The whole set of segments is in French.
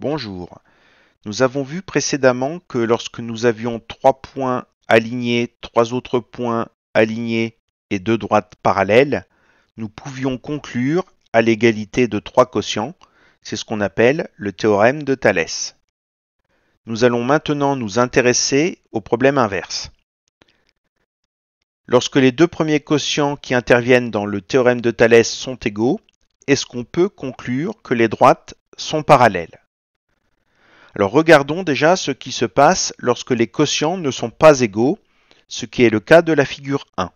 Bonjour. Nous avons vu précédemment que lorsque nous avions trois points alignés, trois autres points alignés et deux droites parallèles, nous pouvions conclure à l'égalité de trois quotients. C'est ce qu'on appelle le théorème de Thalès. Nous allons maintenant nous intéresser au problème inverse. Lorsque les deux premiers quotients qui interviennent dans le théorème de Thalès sont égaux, est-ce qu'on peut conclure que les droites sont parallèles ? Alors regardons déjà ce qui se passe lorsque les quotients ne sont pas égaux, ce qui est le cas de la figure 1.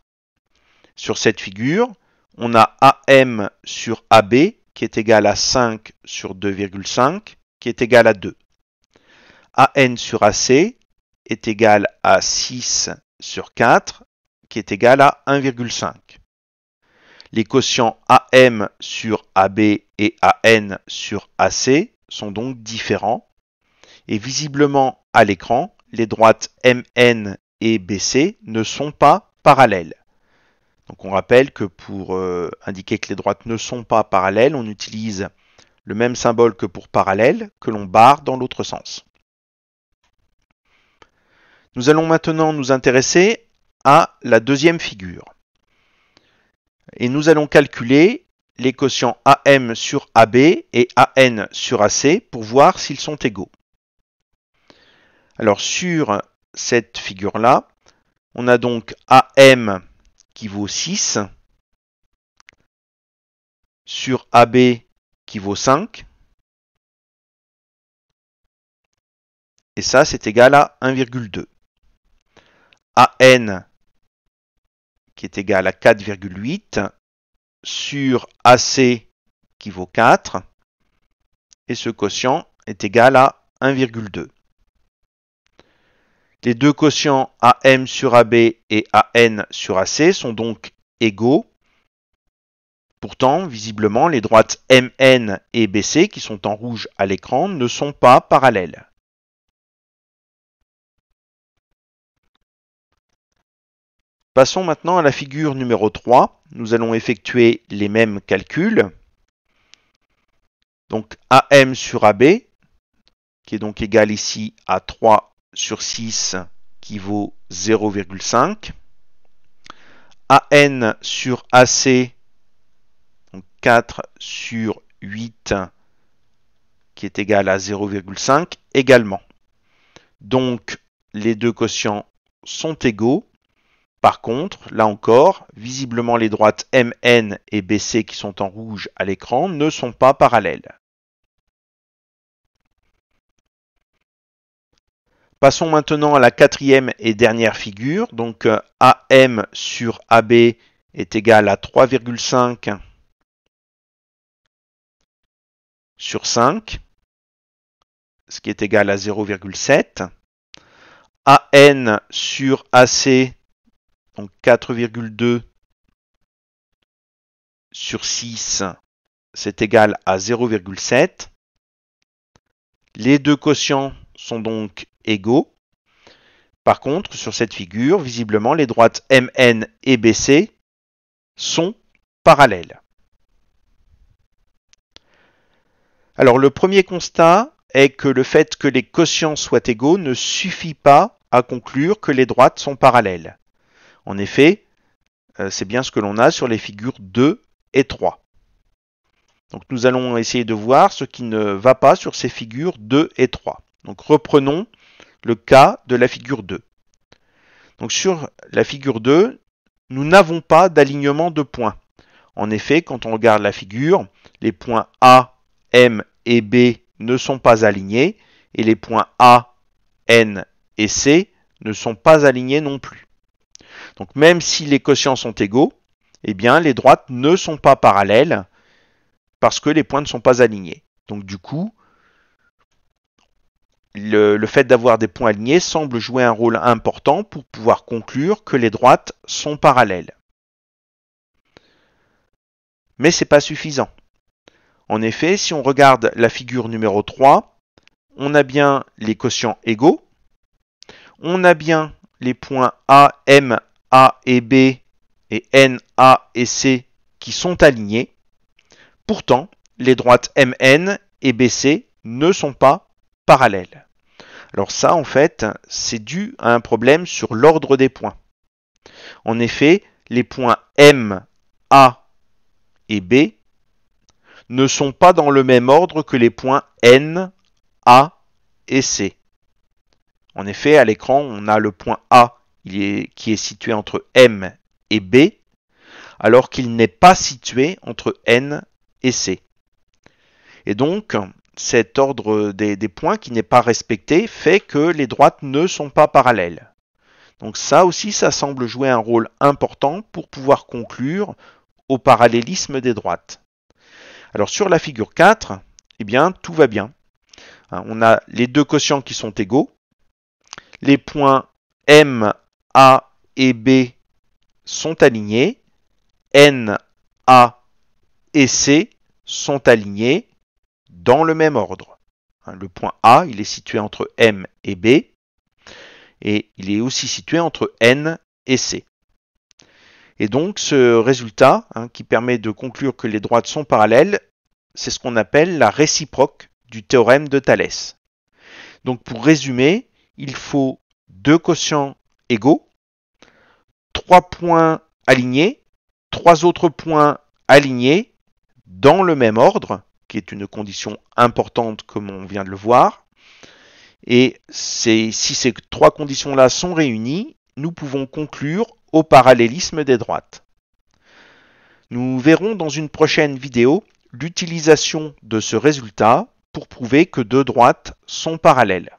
Sur cette figure, on a AM sur AB qui est égal à 5 sur 2,5 qui est égal à 2. AN sur AC est égal à 6 sur 4 qui est égal à 1,5. Les quotients AM sur AB et AN sur AC sont donc différents. Et visiblement à l'écran, les droites MN et BC ne sont pas parallèles. Donc on rappelle que pour indiquer que les droites ne sont pas parallèles, on utilise le même symbole que pour parallèle, que l'on barre dans l'autre sens. Nous allons maintenant nous intéresser à la deuxième figure. Et nous allons calculer les quotients AM sur AB et AN sur AC pour voir s'ils sont égaux. Alors sur cette figure-là, on a donc AM qui vaut 6, sur AB qui vaut 5, et ça c'est égal à 1,2. AN qui est égal à 4,8, sur AC qui vaut 4, et ce quotient est égal à 1,2. Les deux quotients AM sur AB et AN sur AC sont donc égaux. Pourtant, visiblement, les droites MN et BC, qui sont en rouge à l'écran, ne sont pas parallèles. Passons maintenant à la figure numéro 3. Nous allons effectuer les mêmes calculs. Donc AM sur AB, qui est donc égal ici à 3 sur 6 qui vaut 0,5. AN sur AC, donc 4 sur 8 qui est égal à 0,5 également. Donc les deux quotients sont égaux. Par contre, là encore, visiblement les droites MN et BC qui sont en rouge à l'écran ne sont pas parallèles. Passons maintenant à la quatrième et dernière figure. Donc AM sur AB est égal à 3,5 sur 5, ce qui est égal à 0,7. AN sur AC, donc 4,2 sur 6, c'est égal à 0,7. Les deux quotients sont donc égaux. Par contre, sur cette figure, visiblement, les droites MN et BC sont parallèles. Alors, le premier constat est que le fait que les quotients soient égaux ne suffit pas à conclure que les droites sont parallèles. En effet, c'est bien ce que l'on a sur les figures 2 et 3. Donc nous allons essayer de voir ce qui ne va pas sur ces figures 2 et 3. Donc reprenons le cas de la figure 2. Donc sur la figure 2, nous n'avons pas d'alignement de points. En effet, quand on regarde la figure, les points A, M et B ne sont pas alignés et les points A, N et C ne sont pas alignés non plus. Donc même si les quotients sont égaux, eh bien les droites ne sont pas parallèles parce que les points ne sont pas alignés. Donc du coup, le fait d'avoir des points alignés semble jouer un rôle important pour pouvoir conclure que les droites sont parallèles. Mais ce n'est pas suffisant. En effet, si on regarde la figure numéro 3, on a bien les quotients égaux, on a bien les points A, M, A et B et N, A et C qui sont alignés. Pourtant, les droites MN et BC ne sont pas parallèles. Alors ça, en fait, c'est dû à un problème sur l'ordre des points. En effet, les points M, A et B ne sont pas dans le même ordre que les points N, A et C. En effet, à l'écran, on a le point A qui est situé entre M et B, alors qu'il n'est pas situé entre N et C. Et donc, cet ordre des points qui n'est pas respecté fait que les droites ne sont pas parallèles. Donc ça aussi, ça semble jouer un rôle important pour pouvoir conclure au parallélisme des droites. Alors sur la figure 4, eh bien, tout va bien. On a les deux quotients qui sont égaux. Les points M, A et B sont alignés. N, A et C sont alignés dans le même ordre. Le point A, il est situé entre M et B, et il est aussi situé entre N et C. Et donc ce résultat, qui permet de conclure que les droites sont parallèles, c'est ce qu'on appelle la réciproque du théorème de Thalès. Donc pour résumer, il faut deux quotients égaux, 3 points alignés, 3 autres points alignés dans le même ordre, qui est une condition importante comme on vient de le voir. Et si ces 3 conditions-là sont réunies, nous pouvons conclure au parallélisme des droites. Nous verrons dans une prochaine vidéo l'utilisation de ce résultat pour prouver que deux droites sont parallèles.